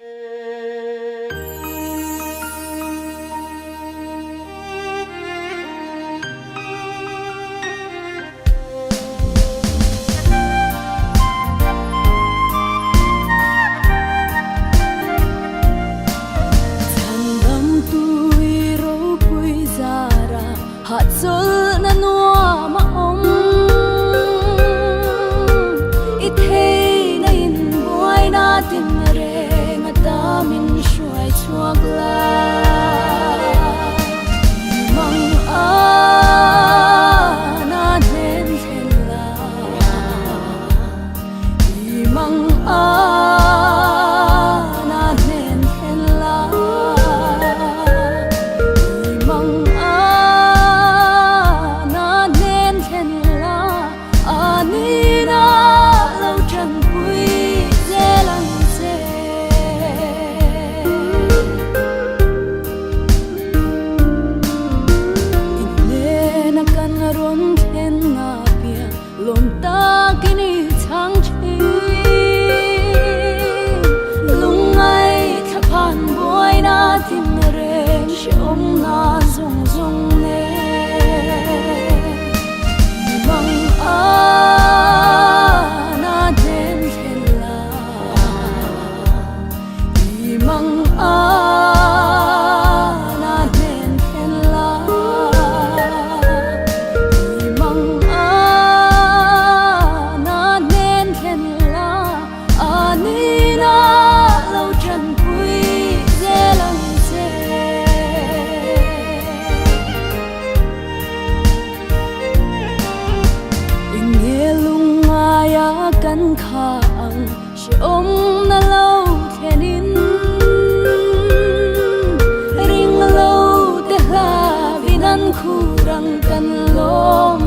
hạt dưa na noa ma om ít thế na in boy na tin re ngata min shuai chuak la mang a na nen hen la mang a na nen hen la mang lom ta kini chang chi lungai thapan boy na tin re shom na zong zong ne mang a na den hela mang a na den hela kan khang she om na lo thenin ring lo te ha vinan khurang kan lom